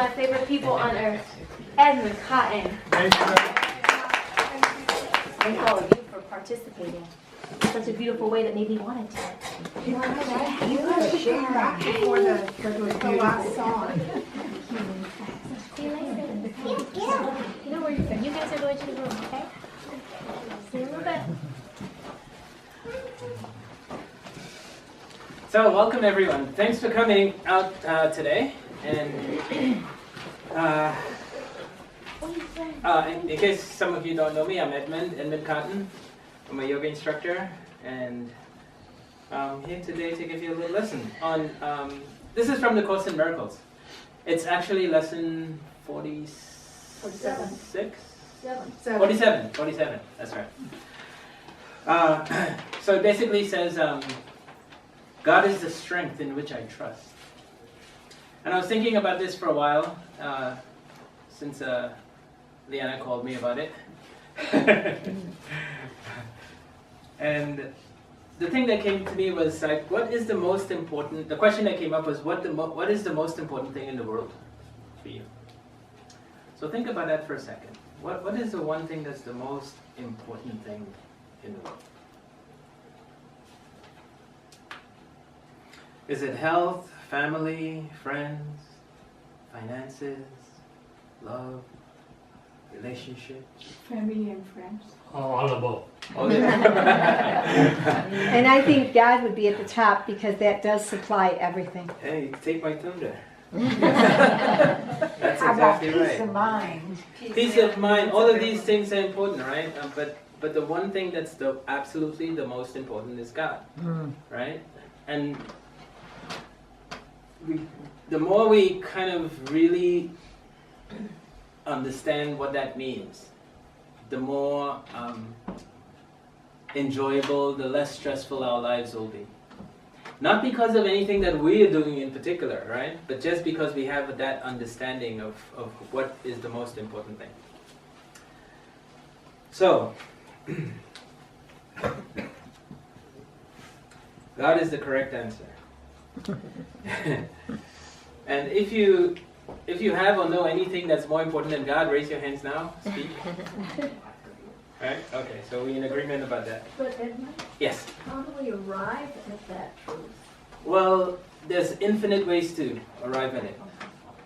my favorite people on earth, Edmond Cotton. Thank you. Thank all of you for participating in such a beautiful way that made me want to. You could share that before the last song. See you later. You know where you're going. You guys are going to the room, okay? See you in a little bit. So, welcome everyone. Thanks for coming out today. And in case some of you don't know me, I'm Edmond Cotton. I'm a yoga instructor, and I'm here today to give you a little lesson on. This is from the Course in Miracles. It's actually lesson 47. 47. That's right. So it basically says, God is the strength in which I trust. And I was thinking about this for a while, since Leanna called me about it. And the thing that came to me was like, what is the most important, the question that came up was, what is the most important thing in the world for you? So think about that for a second. What is the one thing that's the most important thing in the world? Is it health, family, friends, finances, love, relationships? Family and friends. All above. And I think God would be at the top because that does supply everything. Hey, you take my thunder. That's exactly right. Peace of mind. Peace of mind. All of these things are important, right? But the one thing that's absolutely the most important is God, right? And the more we kind of really understand what that means, the more enjoyable, the less stressful our lives will be. Not because of anything that we are doing in particular, right? But just because we have that understanding of what is the most important thing. So, God is the correct answer. And if you have or know anything that's more important than God, raise your hands now. Speak. Right? Okay, so we're in agreement about that. But Edmund, Yes. how do we arrive at that truth? Well, there's infinite ways to arrive at it.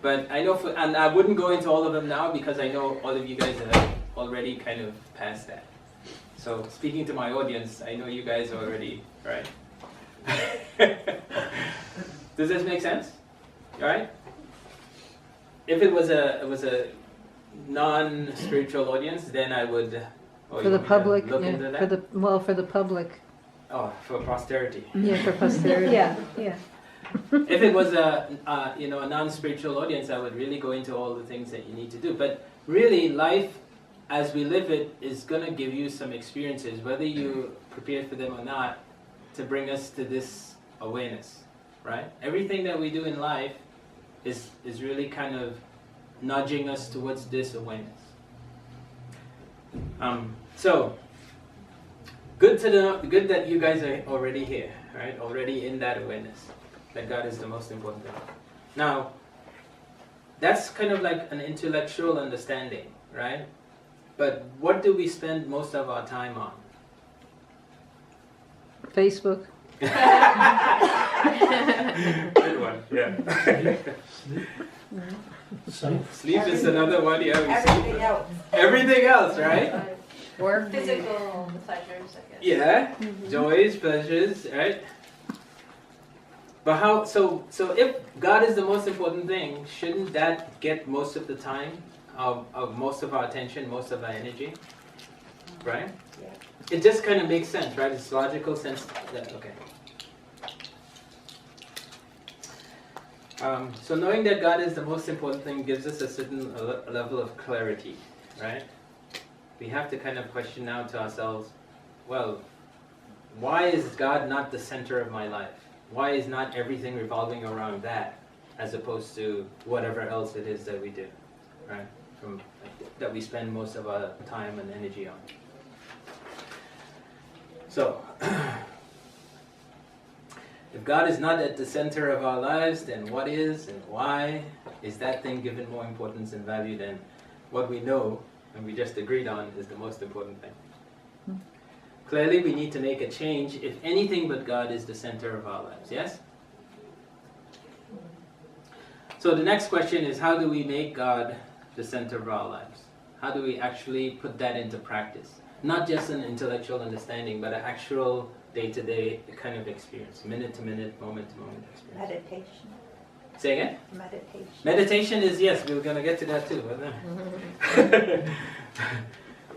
But I know, and I wouldn't go into all of them now because I know all of you guys are already kind of past that. So speaking to my audience, I know you guys are already, right? Does this make sense? All right? If it was a non-spiritual audience, then I would. For the public, look into that? for the public. Oh, for posterity. Yeah, for posterity. Yeah. If it was a non-spiritual audience, I would really go into all the things that you need to do. But really, life as we live it is going to give you some experiences, whether you prepared for them or not, to bring us to this awareness, right? Everything that we do in life is really kind of nudging us towards this awareness. So, good that you guys are already here, right? Already in that awareness that God is the most important thing. Now, that's kind of like an intellectual understanding, right? But what do we spend most of our time on? Facebook. Good one, yeah. Sleep is another one, yeah. Everything else. Everything else, right? Or physical pleasures, I guess. Yeah, joys, pleasures, right? But how? So if God is the most important thing, shouldn't that get most of the time, of most of our attention, most of our energy, right? Yeah. It just kind of makes sense, right? It's logical sense that okay. So knowing that God is the most important thing gives us a certain level of clarity, right? We have to kind of question now to ourselves, well, why is God not the center of my life? Why is not everything revolving around that, as opposed to whatever else it is that we do, right? That we spend most of our time and energy on. If God is not at the center of our lives, then what is and why is that thing given more importance and value than what we know and we just agreed on is the most important thing? Clearly, we need to make a change if anything but God is the center of our lives, yes? So the next question is, how do we make God the center of our lives? How do we actually put that into practice? Not just an intellectual understanding, but an actual day-to-day kind of experience, minute-to-minute, moment-to-moment experience. Meditation. Say again? Meditation. Meditation is, yes, we were going to get to that too.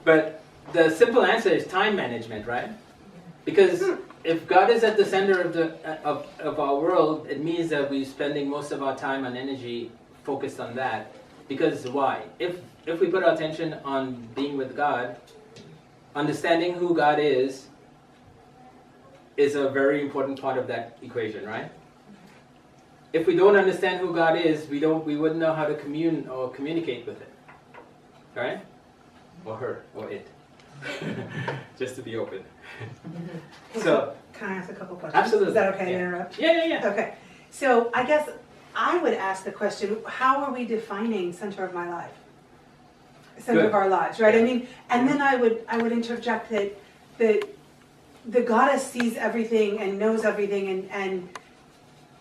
But the simple answer is time management, right? Because if God is at the center of our world, it means that we're spending most of our time and energy focused on that. Because why? If we put our attention on being with God, understanding who God is a very important part of that equation, right? If we don't understand who God is, we wouldn't know how to commune or communicate with it, right? Or her, or it. Just to be open. So, can I ask a couple questions? Absolutely. Is that okay to Yeah. interrupt? Yeah. Okay. So I guess I would ask the question, how are we defining center of my life? Center Good. of our lives, right? Yeah. I mean, and then I would interject that the goddess sees everything and knows everything, and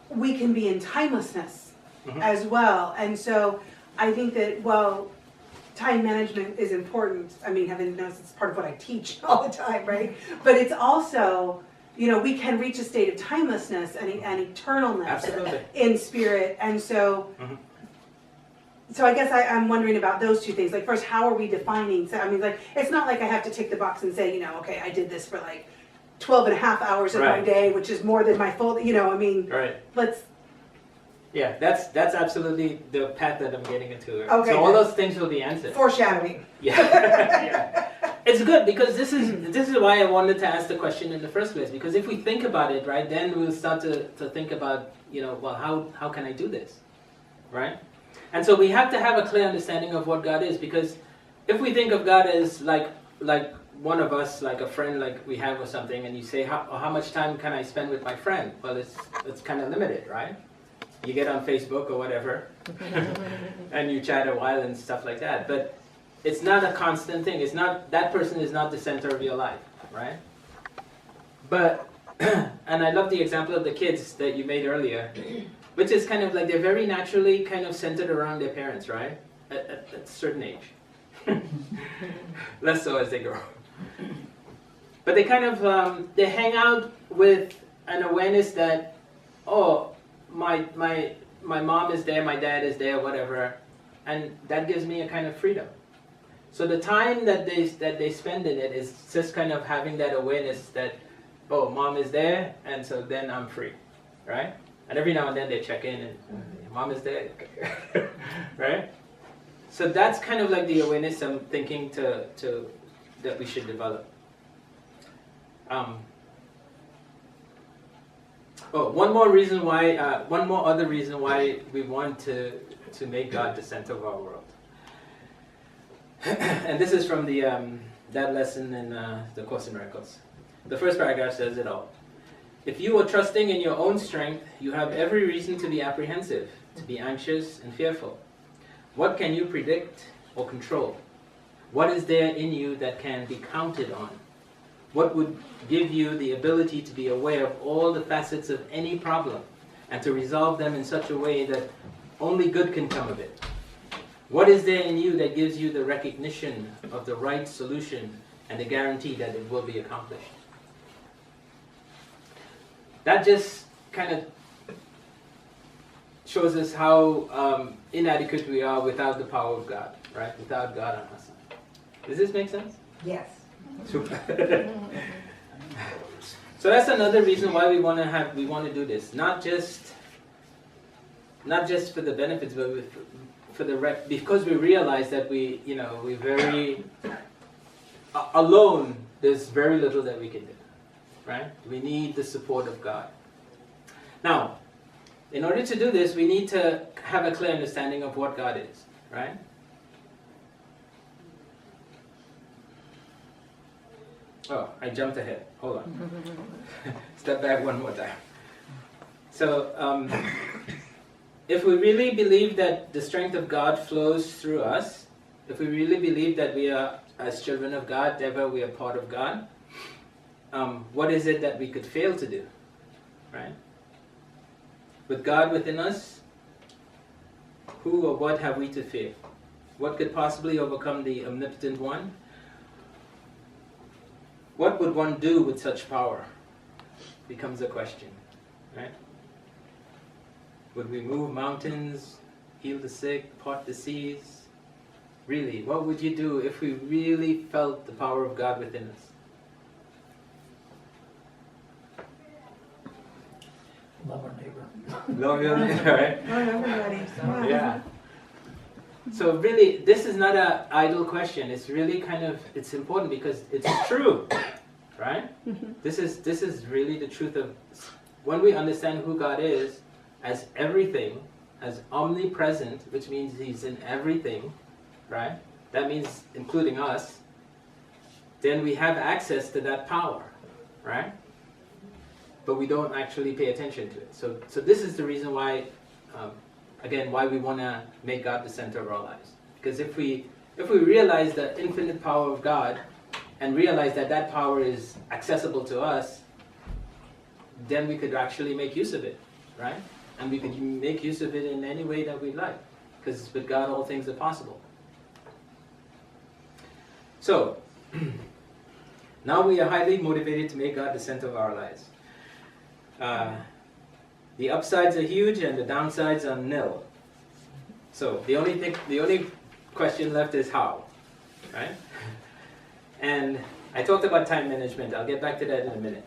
we can be in timelessness as well. And so I think that, well, time management is important. I mean, heaven knows it's part of what I teach all the time, right? But it's also, we can reach a state of timelessness and eternalness Absolutely. in spirit. And so, so I guess I'm wondering about those two things. Like, first, how are we defining? So, I mean, like, it's not like I have to tick the box and say, okay, I did this for like 12 and a half hours of my Right. day, which is more than my full, I mean, Right. let's, Yeah, that's absolutely the path that I'm getting into. Okay, So all good. those things will be answered. foreshadowing. Yeah. Yeah. It's good because this is why I wanted to ask the question in the first place. Because if we think about it, right, then we'll start to think about, well, how can I do this, right? And so we have to have a clear understanding of what God is, because if we think of God as like one of us, like a friend, like we have or something, and you say, how much time can I spend with my friend? Well, it's kind of limited, right? You get on Facebook or whatever, and you chat a while and stuff like that. But it's not a constant thing. It's not, that person is not the center of your life, right? But, and I love the example of the kids that you made earlier, which is kind of like they're very naturally kind of centered around their parents, right? At a certain age. Less so as they grow. But they kind of, they hang out with an awareness that, oh, my mom is there, my dad is there, whatever, and that gives me a kind of freedom. So the time that they spend in it is just kind of having that awareness that, oh, mom is there, and so then I'm free, right? And every now and then they check in and mom is there, right? So that's kind of like the awareness I'm thinking that we should develop. One more other reason why we want to make God the center of our world. And this is from that lesson in the Course in Miracles. The first paragraph says it all. If you are trusting in your own strength, you have every reason to be apprehensive, to be anxious and fearful. What can you predict or control? What is there in you that can be counted on? What would give you the ability to be aware of all the facets of any problem and to resolve them in such a way that only good can come of it? What is there in you that gives you the recognition of the right solution and the guarantee that it will be accomplished? That just kind of shows us how inadequate we are without the power of God, right? Without God on our side. Does this make sense? Yes. Super. So that's another reason why we want to do this. Not just for the benefits, but because we realize that we very alone. There's very little that we can do, right? We need the support of God. Now, in order to do this, we need to have a clear understanding of what God is, right? Oh, I jumped ahead. Hold on. Step back one more time. So, if we really believe that the strength of God flows through us, if we really believe that we are, as children of God, therefore we are part of God, what is it that we could fail to do? Right? With God within us, who or what have we to fear? What could possibly overcome the omnipotent one? What would one do with such power? Becomes a question, right? Would we move mountains, heal the sick, part the seas? Really, what would you do if we really felt the power of God within us? Love our neighbor. Love your neighbor, right? Love everybody. Yeah. So really, this is not an idle question. It's really kind of, it's important because it's true, right? This is really the truth of, when we understand who God is as everything, as omnipresent, which means He's in everything, right? That means including us. Then we have access to that power, right? But we don't actually pay attention to it. So this is the reason why, again, why we want to make God the center of our lives. Because if we realize the infinite power of God and realize that that power is accessible to us, then we could actually make use of it, right? And we could make use of it in any way that we like. Because with God, all things are possible. So, now we are highly motivated to make God the center of our lives. The upsides are huge and the downsides are nil. So the only question left is how, right? And I talked about time management. I'll get back to that in a minute.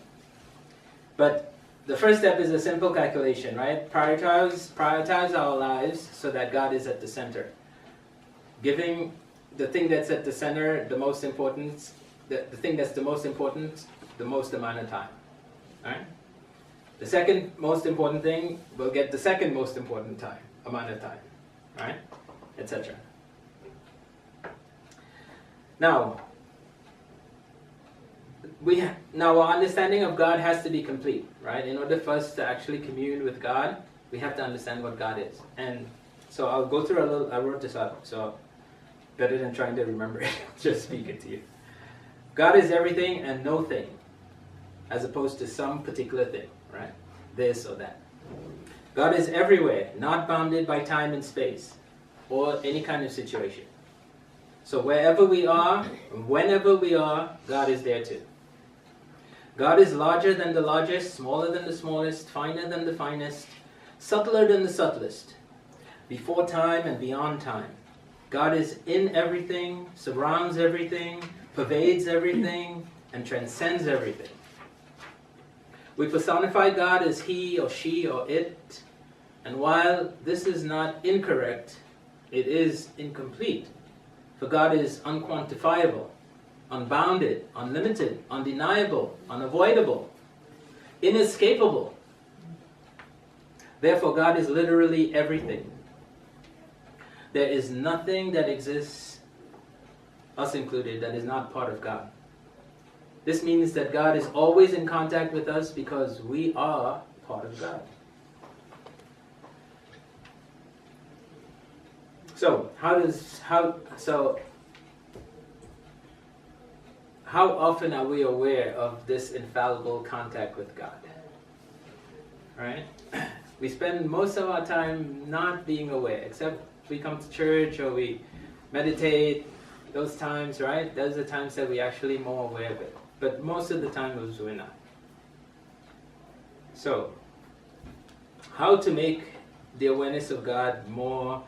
But the first step is a simple calculation, right? Prioritize our lives so that God is at the center. Giving the thing that's at the center the most importance, the thing that's the most important, the most amount of time, right? The second most important thing will get the second most important amount of time, right? Etc. Now, our understanding of God has to be complete, right? In order for us to actually commune with God, we have to understand what God is. And so I'll go through I wrote this up, so better than trying to remember it, I'll just speak it to you. God is everything and no thing, as opposed to some particular thing. Right? This or that. God is everywhere, not bounded by time and space, or any kind of situation. So wherever we are, whenever we are, God is there too. God is larger than the largest, smaller than the smallest, finer than the finest, subtler than the subtlest, before time and beyond time. God is in everything, surrounds everything, pervades everything, and transcends everything. We personify God as he or she or it, and while this is not incorrect, it is incomplete. For God is unquantifiable, unbounded, unlimited, undeniable, unavoidable, inescapable. Therefore, God is literally everything. There is nothing that exists, us included, that is not part of God. This means that God is always in contact with us because we are part of God. So, how often are we aware of this infallible contact with God? Right? We spend most of our time not being aware, except we come to church or we meditate. Those times, right? Those are times that we're actually more aware of it. But most of the time we're not. So, how to make the awareness of God more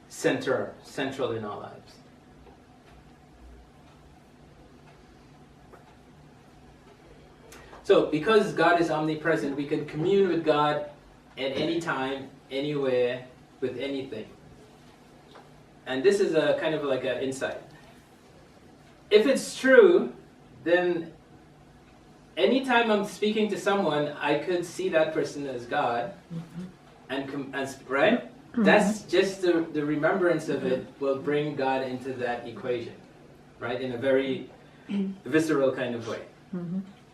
central in our lives? So, because God is omnipresent, we can commune with God at any time, anywhere, with anything. And this is a kind of like an insight. If it's true, then anytime I'm speaking to someone, I could see that person as God, and right? That's just the remembrance of it will bring God into that equation, right? In a very visceral kind of way,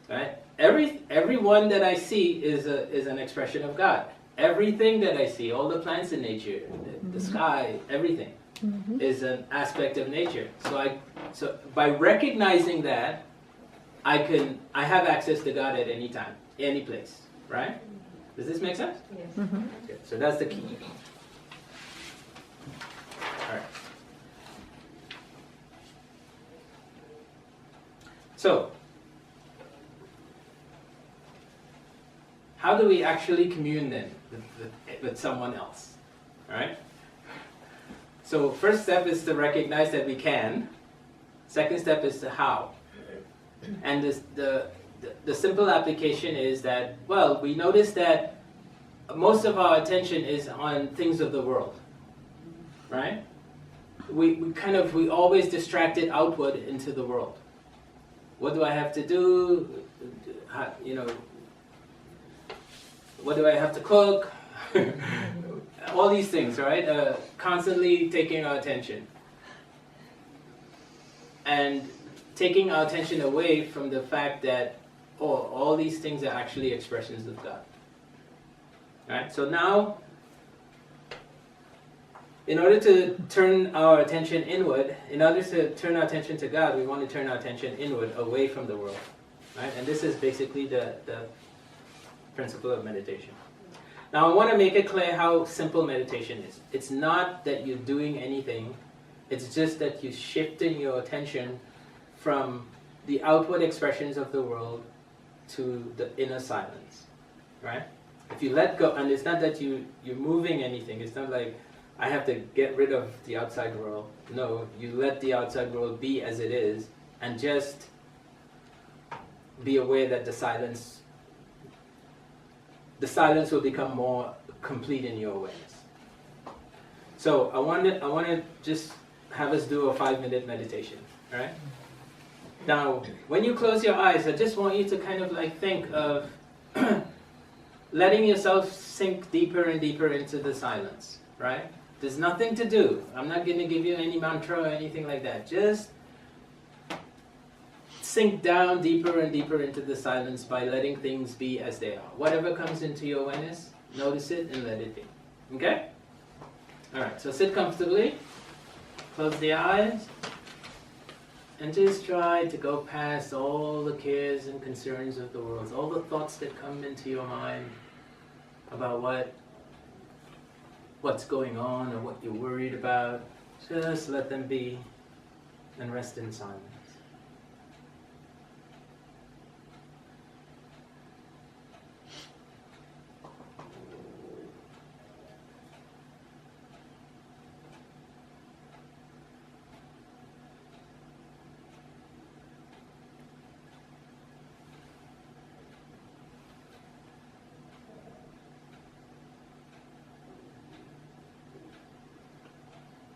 right? everyone that I see is an expression of God. Everything that I see, all the plants in nature, the sky, everything is an aspect of nature. So by recognizing that, I have access to God at any time, any place, right? Does this make sense? Yes. Okay, so that's the key. All right. So, how do we actually commune then with someone else? All right. So, first step is to recognize that we can. Second step is to how. And the simple application is that, well, we notice that most of our attention is on things of the world, right? We always distracted outward into the world. What do I have to do? What do I have to cook? All these things, right? Constantly taking our attention. And taking our attention away from the fact that, all these things are actually expressions of God. Right? So now, in order to turn our attention inward, in order to turn our attention to God, we want to turn our attention inward, away from the world. Right? And this is basically the principle of meditation. Now I want to make it clear how simple meditation is. It's not that you're doing anything, it's just that you're shifting your attention from the outward expressions of the world to the inner silence. Right? If you let go, and it's not that you're moving anything, it's not like I have to get rid of the outside world. No, you let the outside world be as it is, and just be aware that the silence will become more complete in your awareness. So I want to just have us do a 5-minute meditation. All right? Now, when you close your eyes, I just want you to kind of like think of letting yourself sink deeper and deeper into the silence, right? There's nothing to do. I'm not going to give you any mantra or anything like that. Just sink down deeper and deeper into the silence by letting things be as they are. Whatever comes into your awareness, notice it and let it be. Okay? Alright, so sit comfortably. Close the eyes. And just try to go past all the cares and concerns of the world, all the thoughts that come into your mind about what's going on or what you're worried about. Just let them be and rest in silence.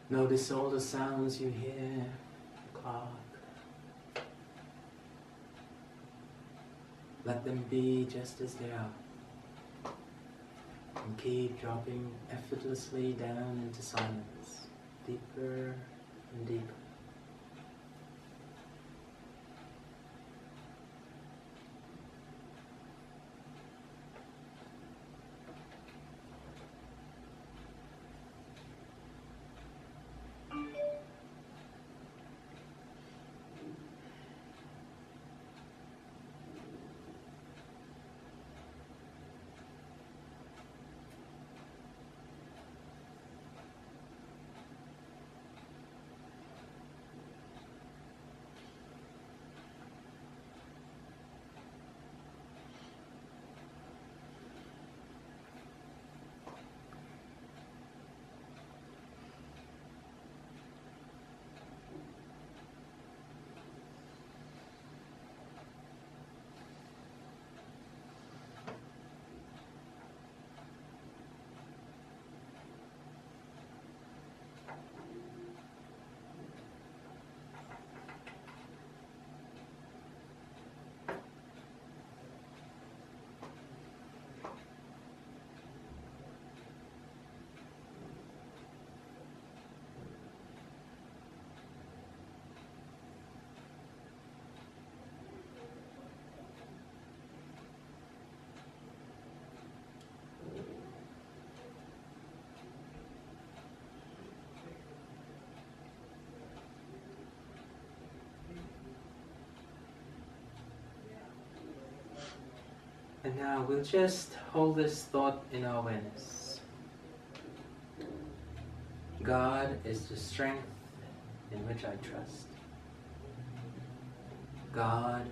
Notice all the sounds you hear, the clock. Let them be just as they are. And keep dropping effortlessly down into silence, deeper and deeper. And now we'll just hold this thought in our awareness. God is the strength in which I trust. God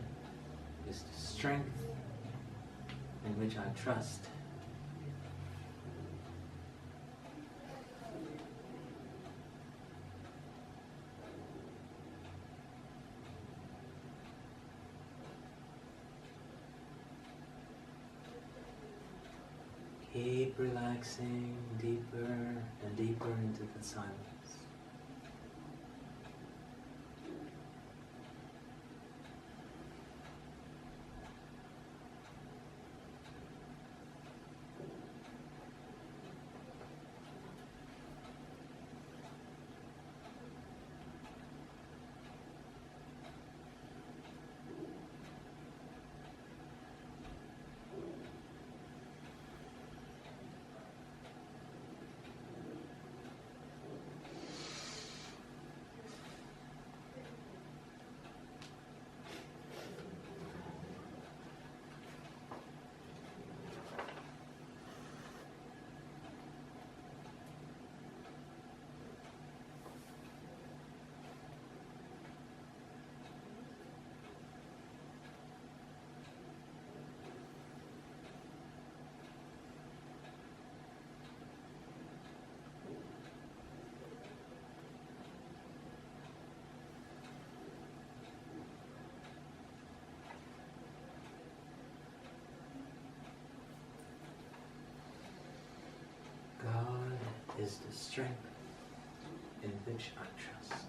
is the strength in which I trust. Keep relaxing deeper and deeper into the silence. God is the strength in which I trust.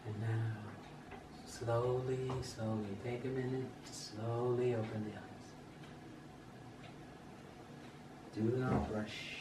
And now, slowly, slowly, take a minute, slowly open the eyes. Do not rush.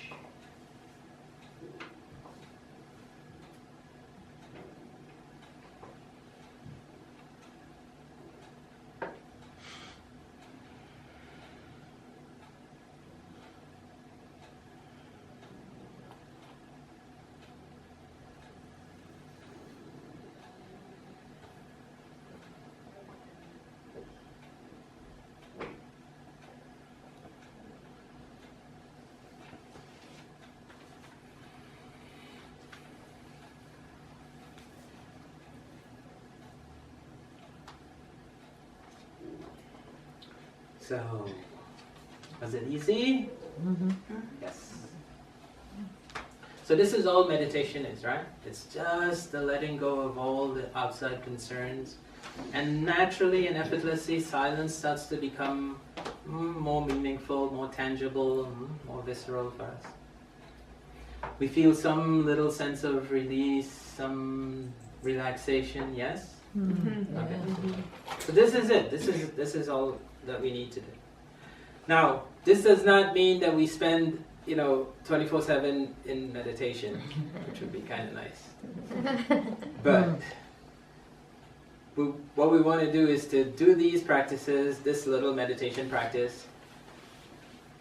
So, was it easy? Yes. So this is all meditation is, right? It's just the letting go of all the outside concerns. And naturally and effortlessly, silence starts to become more meaningful, more tangible, more visceral for us. We feel some little sense of release, some relaxation, yes? Okay. So this is it. This is all that we need to do. Now, this does not mean that we spend, 24/7 in meditation, which would be kind of nice. But what we want to do is to do these practices, this little meditation practice,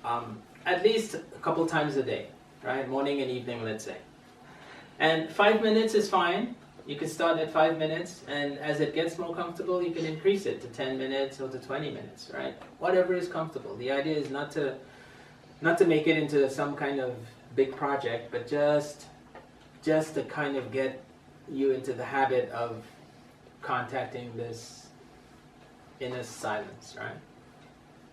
at least a couple times a day, right? Morning and evening, let's say. And 5 minutes is fine. You can start at 5 minutes, and as it gets more comfortable, you can increase it to 10 minutes or to 20 minutes, right? Whatever is comfortable. The idea is not to make it into some kind of big project, but just to kind of get you into the habit of contacting this inner silence, right?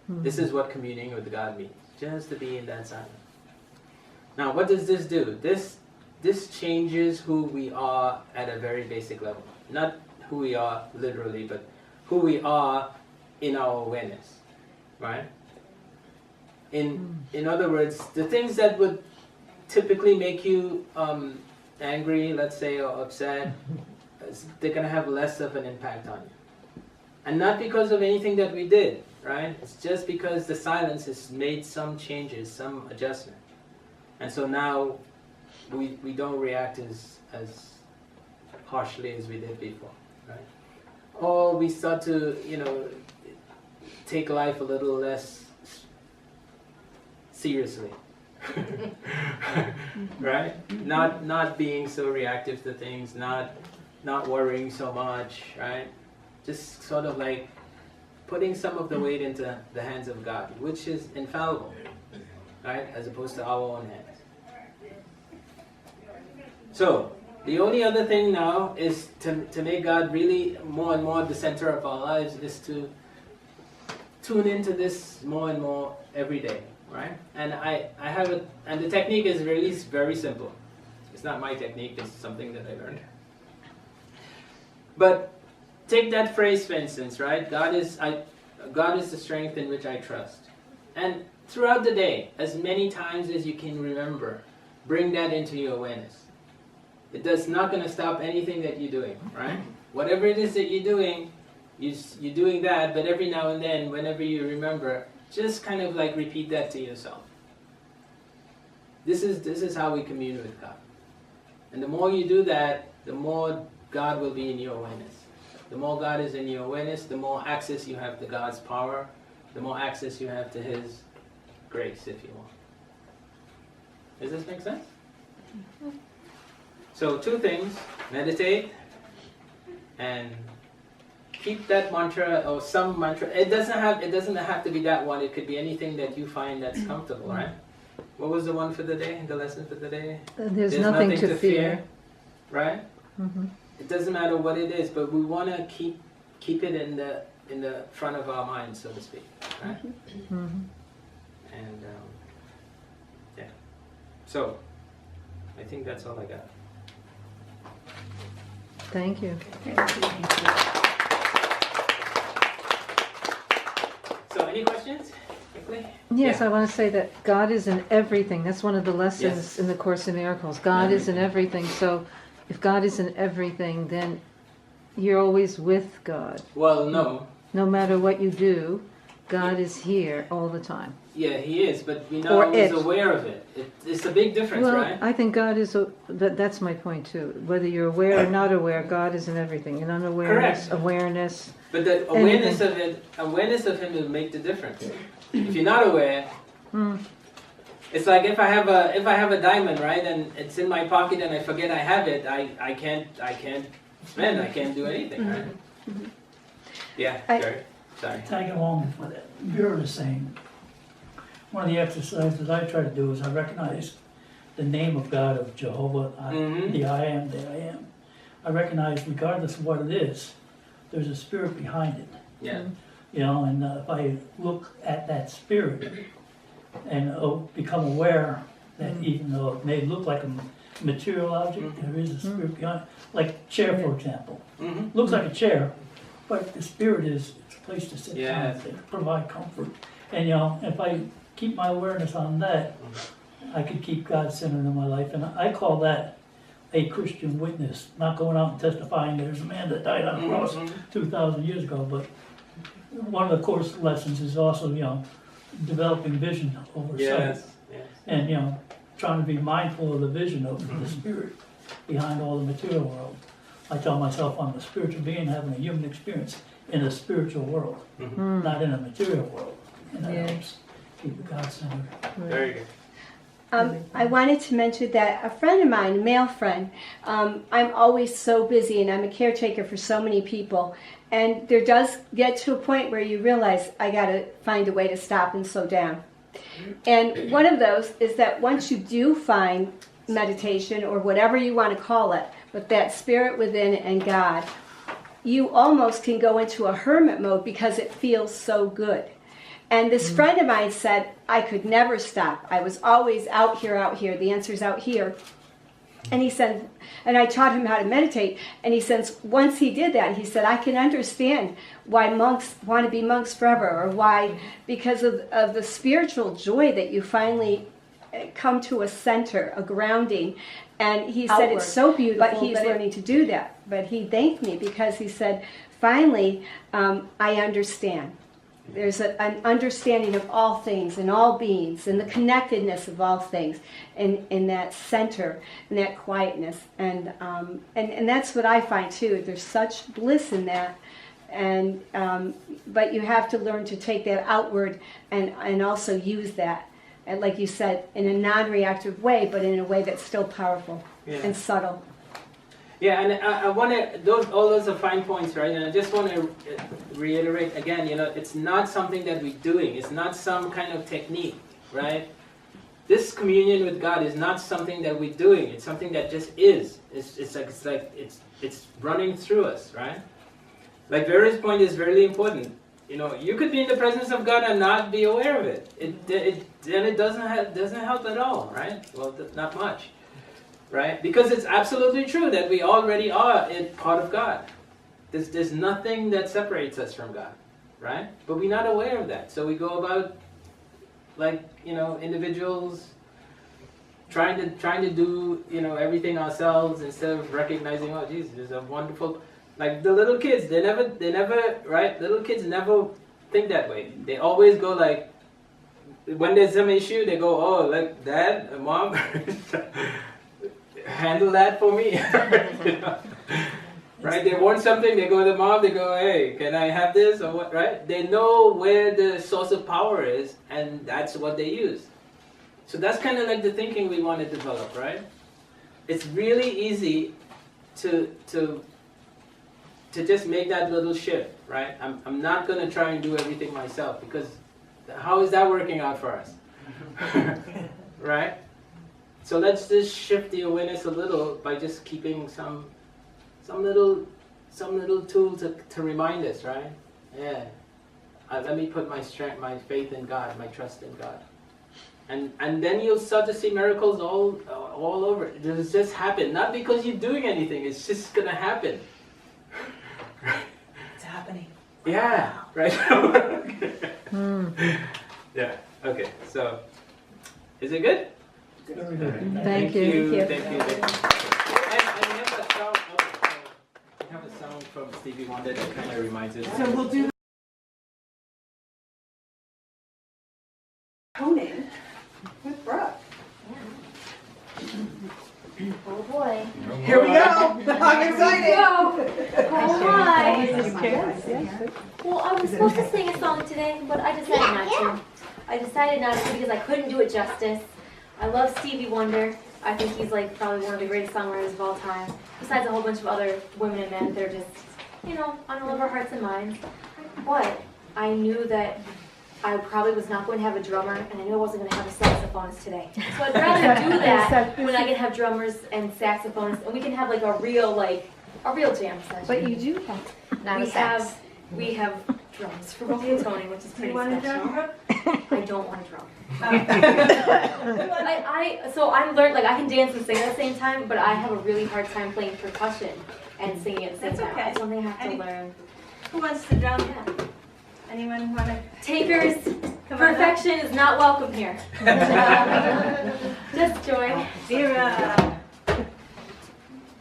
This is what communing with God means, just to be in that silence. Now, what does this do? This changes who we are at a very basic level. Not who we are literally, but who we are in our awareness, right? In other words, the things that would typically make you angry, let's say, or upset, they're going to have less of an impact on you. And not because of anything that we did, right? It's just because the silence has made some changes, some adjustment. And so now we don't react as harshly as we did before, right? Or we start to, take life a little less seriously. Right? Not being so reactive to things, not worrying so much, right? Just sort of like putting some of the weight into the hands of God, which is infallible, right? As opposed to our own hands. So, the only other thing now is to make God really more and more the center of our lives is to tune into this more and more every day, right? And I have it, and the technique is really very simple. It's not my technique, it's something that I learned. But take that phrase, for instance, right? God is the strength in which I trust. And throughout the day, as many times as you can remember, bring that into your awareness. It's not going to stop anything that you're doing, right? Whatever it is that you're doing, you're doing that, but every now and then, whenever you remember, just kind of like repeat that to yourself. This is how we commune with God. And the more you do that, the more God will be in your awareness. The more God is in your awareness, the more access you have to God's power, the more access you have to His grace, if you want. Does this make sense? So 2 things: meditate and keep that mantra or some mantra. It doesn't have to be that one. It could be anything that you find that's comfortable, right? What was the one for the day? The lesson for the day? There's nothing to fear. Right? Mm-hmm. It doesn't matter what it is, but we want to keep it in the front of our mind, so to speak, right? Mm-hmm. And yeah. So I think that's all I got. Thank you. So any questions? Quickly? Yes, Yeah. I want to say that God is in everything. That's one of the lessons Yes. in the Course in Miracles. God is in everything. So if God is in everything, then you're always with God. Well, no. No matter what you do, God is here all the time. Yeah, He is, but we're not Or always it. aware of it. It's a big difference, Well, right? I think God is, that's my point too. Whether you're aware or not aware, God is in everything. And unawareness, Correct. awareness. But the awareness of Him will make the difference. If you're not aware, it's like if I have a diamond, right, and it's in my pocket and I forget I have it, I can't spend, I can't do anything, right? Yeah, Jerry. Sorry. Tag along with what Vera was saying. One of the exercises I try to do is I recognize the name of God, of Jehovah, the I am, the I am. I recognize, regardless of what it is, there's a spirit behind it. Yeah. And if I look at that spirit and become aware that even though it may look like a material object, there is a spirit behind it. Like chair, for example. Looks like a chair, but the spirit is it's a place to sit down, to provide comfort. And if I keep my awareness on that, I could keep God centered in my life. And I call that a Christian witness, not going out and testifying there's a man that died on a cross 2,000 years ago, but one of the Course lessons is also, developing vision over sight. And, trying to be mindful of the vision of the spirit behind all the material world. I tell myself I'm a spiritual being having a human experience in a spiritual world, not in a material world. And that helps keep the God centered. Very good. I wanted to mention that a friend of mine, a male friend, I'm always so busy and I'm a caretaker for so many people. And there does get to a point where you realize I got to find a way to stop and slow down. And one of those is that once you do find meditation or whatever you want to call it, but that spirit within and God, you almost can go into a hermit mode because it feels so good. And this friend of mine said, I could never stop. I was always out here, the answer's out here. And he said, and I taught him how to meditate, and he says, once he did that, he said, I can understand why monks want to be monks forever, or why, because of the spiritual joy that you finally come to a center, a grounding. And he said, it's so beautiful, but he's learning to do that. But he thanked me because he said, finally, I understand. There's an understanding of all things and all beings and the connectedness of all things in that center and that quietness. And that's what I find too. There's such bliss in that. And but you have to learn to take that outward and also use that, and like you said, in a non-reactive way, but in a way that's still powerful and subtle. Yeah, and I want to, all those are fine points, right? And I just want to reiterate again, it's not something that we're doing. It's not some kind of technique, right? This communion with God is not something that we're doing. It's something that just is. It's running through us, right? Like Vera's point is really important. You could be in the presence of God and not be aware of it. It doesn't help at all, right? Well, not much. Right? Because it's absolutely true that we already are a part of God. There's nothing that separates us from God, right? But we're not aware of that. So we go about, like, individuals trying to do, everything ourselves instead of recognizing, oh, Jesus, there's a wonderful, like the little kids, they never, right? Little kids never think that way. They always go like, when there's some issue, they go, oh, like Dad, Mom, handle that for me. Right? They want something, they go to the mom, they go, hey, can I have this or what, right? They know where the source of power is, and that's what they use. So that's kind of like the thinking we want to develop, right? It's really easy to just make that little shift, right? I'm not going to try and do everything myself, because how is that working out for us? Right? So let's just shift the awareness a little by just keeping some little tool to remind us, right? Yeah. Let me put my strength, my faith in God, my trust in God, and then you'll start to see miracles all over. It'll just happen, not because you're doing anything. It's just gonna happen. It's happening. Yeah. Right. Yeah. Okay. So, is it good? Very good. Thank you. Thank you. And we have a sound. We have a sound from Stevie Wonder that kind of reminds us. So we'll do toning with Brooke. Oh boy. Here we go. I'm excited. Oh my. Well, I was supposed to sing a song today, but I decided not to. I decided not to because I couldn't do it justice. I love Stevie Wonder. I think he's like probably one of the greatest songwriters of all time. Besides a whole bunch of other women and men, they're just, on all of our hearts and minds. But I knew that I probably was not going to have a drummer, and I knew I wasn't going to have a saxophonist today. So I'd rather do that when I can have drummers and saxophonists, and we can have like a real jam session. But you do have. We have drums for both and Tony, which is pretty special. I don't want to drum. So I'm learned, like I can dance and sing at the same time, but I have a really hard time playing percussion and singing at the same time. Okay. It's something I have to learn. Who wants to drum? Yeah. Anyone want to? Takers, perfection is not welcome here. Just joy. Vera.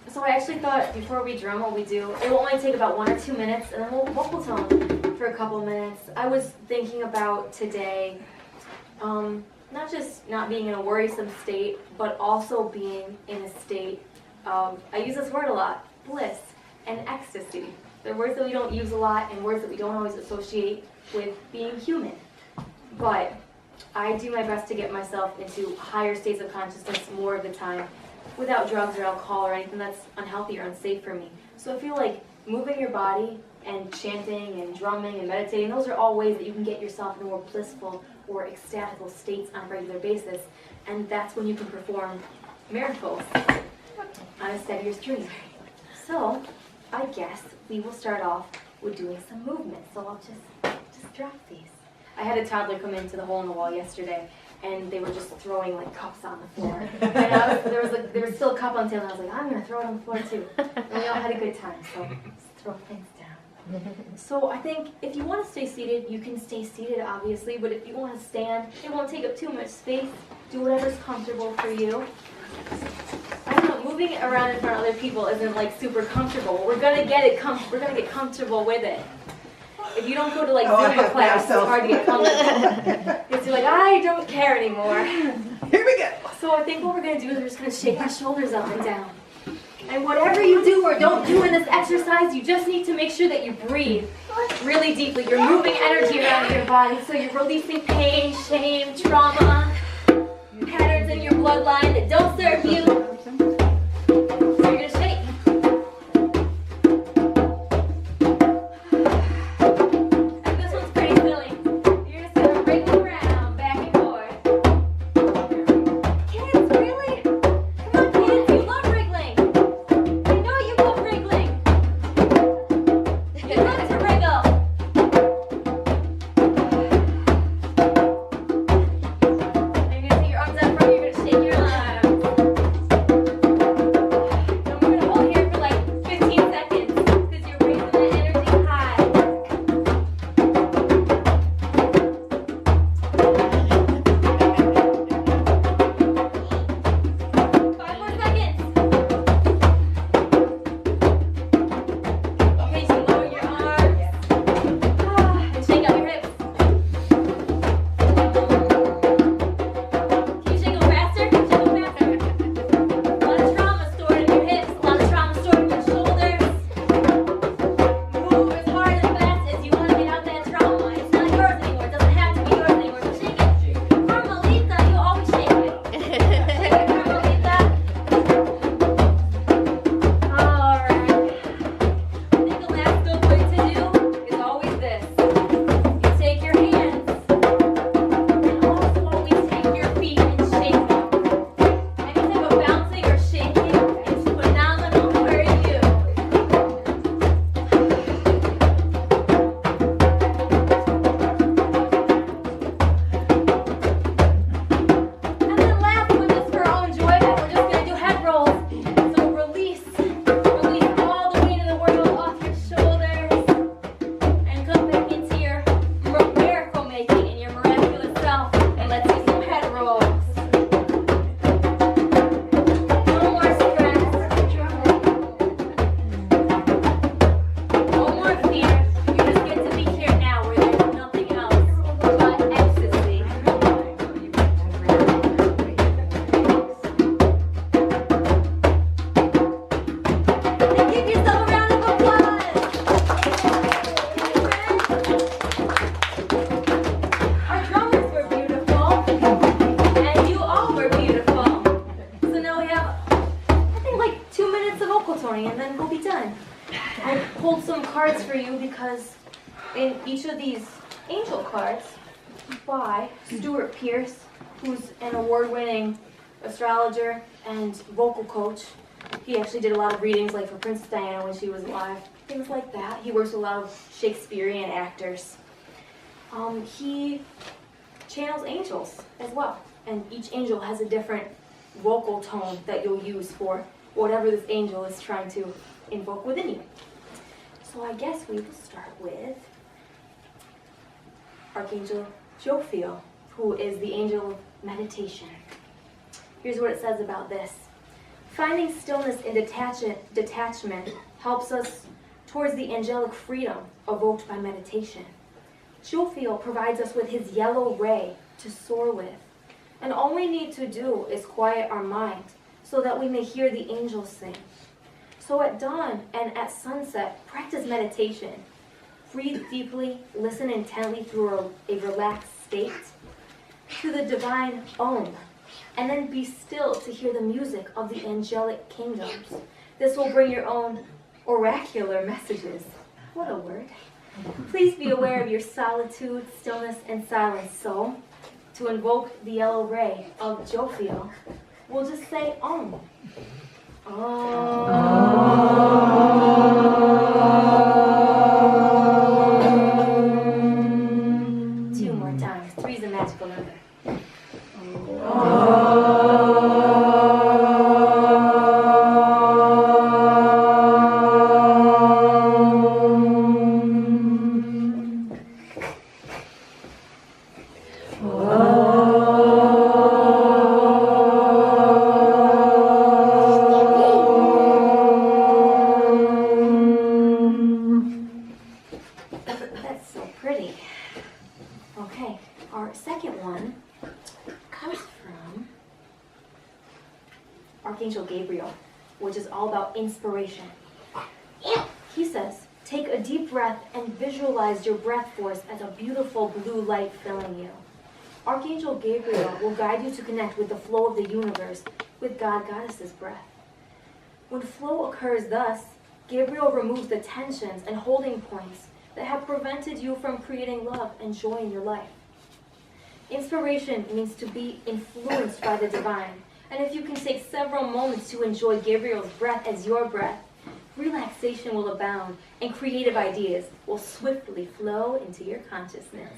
So I actually thought before we drum, what we do, it will only take about 1 or 2 minutes, and then we'll vocal tone for a couple minutes. I was thinking about today, not just not being in a worrisome state, but also being in a state of, I use this word a lot, bliss and ecstasy. They're words that we don't use a lot and words that we don't always associate with being human. But I do my best to get myself into higher states of consciousness more of the time, without drugs or alcohol or anything that's unhealthy or unsafe for me. So I feel like moving your body and chanting and drumming and meditating, those are all ways that you can get yourself in more blissful or ecstatical states on a regular basis. And that's when you can perform miracles on a steadier stream. So I guess we will start off with doing some movement. So I'll just drop these. I had a toddler come into the hole in the wall yesterday, and they were just throwing like cups on the floor. And there was still a cup on the table, and I was like, I'm gonna throw it on the floor too. And we all had a good time, so just throw things down. So I think if you want to stay seated, you can stay seated, obviously. But if you want to stand, it won't take up too much space. Do whatever's comfortable for you. I'm gonna moving around in front of other people isn't like super comfortable. We're gonna get comfortable with it. If you don't go to like Oh, I Zumba have class, it's myself. hard to get comfortable. Because you're like, I don't care anymore. Here we go. So I think what we're gonna do is we're just gonna shake our shoulders up and down. And whatever you do or don't do in this exercise, you just need to make sure that you breathe really deeply. You're moving energy around your body, so you're releasing pain, shame, trauma, patterns in your bloodline that don't serve you. So you're gonna shake. And this one's pretty silly. You're just gonna wriggle around, back and forth. Kids, really? Come on, kids, you love wriggling. I know you love wriggling. You love to wriggle. And you're gonna take your arms out in front, you're gonna shake your arms. And we're gonna hold here for like 15 seconds because you're raising that energy high. 5 more seconds. Okay, you can lower your arms. And shake out your hips. Can you shake them faster? Shake them faster. A lot of trauma stored in your hips. A lot of trauma stored in your shoulders. Move as hard and fast as you want to get out that trauma. It's not yours anymore. It doesn't have to be yours anymore. So shake it. Carmelita, you always shake it. Shake it, Carmelita. Alright. I think the last good way to do is always this. You take your hands and also always take your feet and shake them. Any type of bouncing or shaking is phenomenal for you. And then last one, just for our own enjoyment, we're just gonna do head rolls. So release all the weight of the world off your shoulders, and come back into your miracle making and your miraculous self. And let's do some head rolls. No more stress. No more fear. You just get to be here now, where there's nothing else but ecstasy. And give yourself a round of applause. Our drummers were beautiful, and you all were beautiful. So now we have, I think, like 2 minutes of vocal toning, and then we'll be done. I pulled some cards for you because in each of these angel cards by Stuart Pearce, who's an award-winning astrologer and vocal coach. He actually did a lot of readings, like for Princess Diana when she was alive, things like that. He works with a lot of Shakespearean actors. He channels angels as well, and each angel has a different vocal tone that you'll use for whatever this angel is trying to invoke within you. So I guess we will start with Archangel Jophiel, who is the angel of meditation. Here's what it says about this. Finding stillness in detachment helps us towards the angelic freedom evoked by meditation. Jophiel provides us with his yellow ray to soar with, and all we need to do is quiet our mind so that we may hear the angels sing. So at dawn and at sunset, practice meditation. Breathe deeply, listen intently through a relaxed state to the divine Om, and then be still to hear the music of the angelic kingdoms. This will bring your own oracular messages. What a word. Please be aware of your solitude, stillness, and silence. So, to invoke the yellow ray of Jophiel, we'll just say Om. Om. 2 more times. 3 is a magical number. which is all about inspiration. He says, take a deep breath and visualize your breath force as a beautiful blue light filling you. Archangel Gabriel will guide you to connect with the flow of the universe, with God Goddess's breath. When flow occurs thus, Gabriel removes the tensions and holding points that have prevented you from creating love and joy in your life. Inspiration means to be influenced by the divine, and if you can take several moments to enjoy Gabriel's breath as your breath, relaxation will abound and creative ideas will swiftly flow into your consciousness.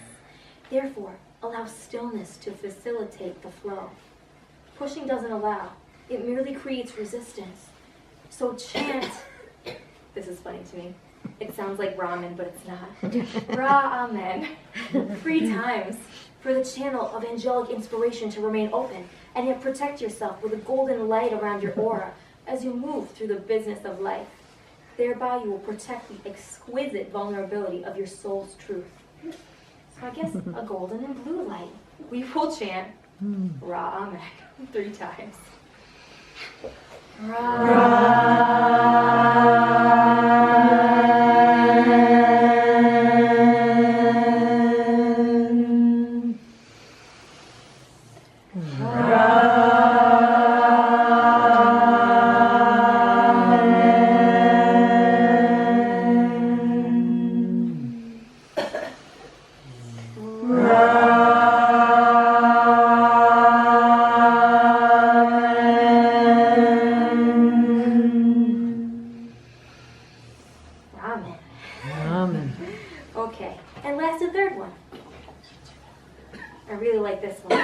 Therefore, allow stillness to facilitate the flow. Pushing doesn't allow, it merely creates resistance. So chant, this is funny to me, it sounds like ramen, but it's not. Ra-amen, 3 times for the channel of angelic inspiration to remain open, and yet protect yourself with a golden light around your aura as you move through the business of life. Thereby you will protect the exquisite vulnerability of your soul's truth. So I guess a golden and blue light. We will chant Ra-amen 3 times. Okay, and last and third one. I really like this one.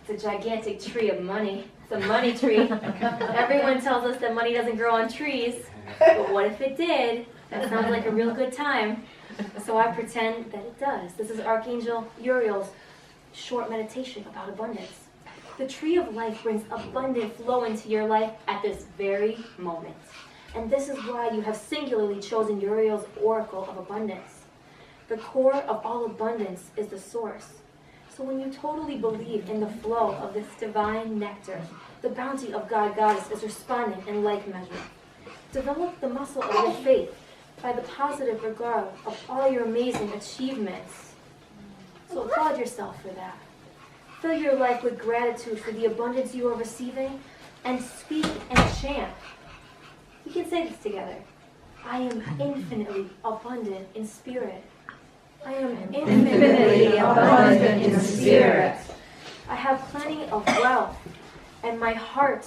It's a gigantic tree of money. It's a money tree. Everyone tells us that money doesn't grow on trees, but what if it did? That sounds like a real good time. So I pretend that it does. This is Archangel Uriel's short meditation about abundance. The tree of life brings abundant flow into your life at this very moment. And this is why you have singularly chosen Uriel's oracle of abundance. The core of all abundance is the source. So when you totally believe in the flow of this divine nectar, the bounty of God Goddess is responding in like measure. Develop the muscle of your faith by the positive regard of all your amazing achievements. So applaud yourself for that. Fill your life with gratitude for the abundance you are receiving, and speak and chant. We can say this together. I am infinitely abundant in spirit. I am infinitely abundant in spirit. I have plenty of wealth, and my heart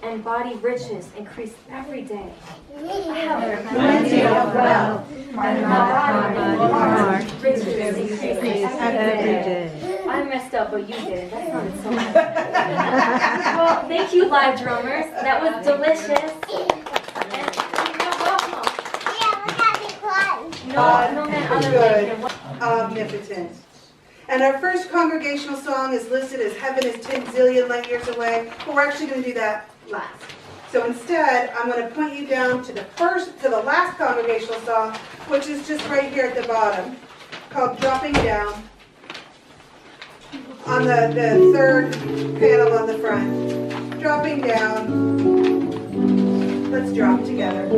and body riches increase every day. I have plenty of wealth, and my body and heart riches increase every day. I messed up, but you didn't. That sounded so much. Well, thank you, live drummers. That was delicious. Good, omnipotent. And our first congregational song is listed as Heaven is 10 zillion light years away, but we're actually going to do that last. So instead, I'm going to point you down to the last congregational song, which is just right here at the bottom, called Dropping Down, on the third panel on the front. Dropping down. Let's drop together.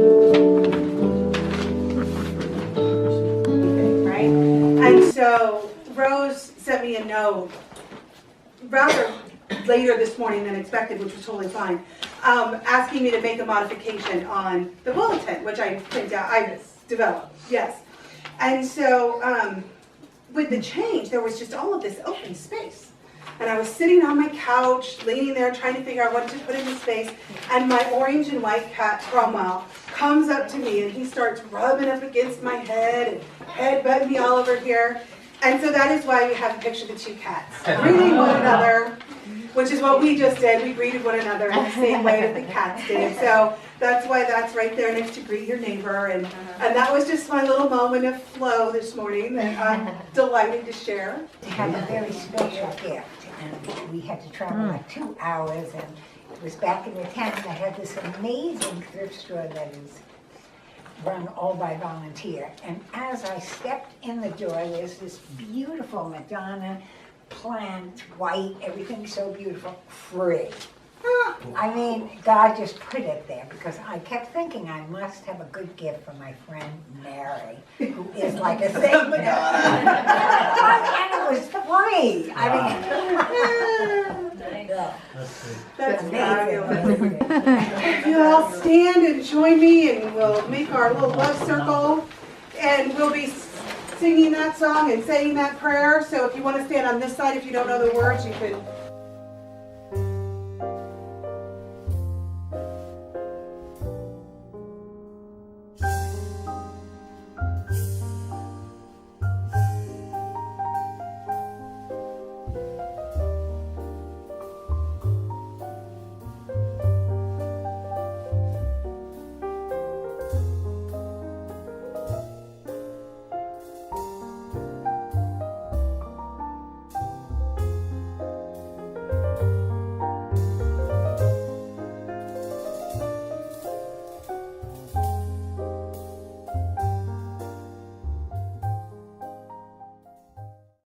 And so Rose sent me a note rather later this morning than expected, which was totally fine, asking me to make a modification on the bulletin, which I developed, yes. And so with the change, there was just all of this open space. And I was sitting on my couch, leaning there, trying to figure out what to put in the space, and my orange and white cat, Cromwell, comes up to me, and he starts rubbing up against my head and headbutting me all over here. And so that is why we have a picture of the 2 cats greeting one another, which is what we just did. We greeted one another in the same way that the cats did. So that's why that's right there next to greet your neighbor. And that was just my little moment of flow this morning that I'm delighted to share. To have a very special gift. And we had to travel like 2 hours, and it was back in the town that had this amazing thrift store that is run all by volunteer. And as I stepped in the door, there's this beautiful Madonna plant, white, everything so beautiful, free. I mean, God just put it there because I kept thinking I must have a good gift for my friend Mary, who is like a saint. And it was free. I mean, yeah. That's Amazing. fabulous. You all stand and join me and we'll make our little love circle. And we'll be singing that song and saying that prayer. So if you want to stand on this side, if you don't know the words, you can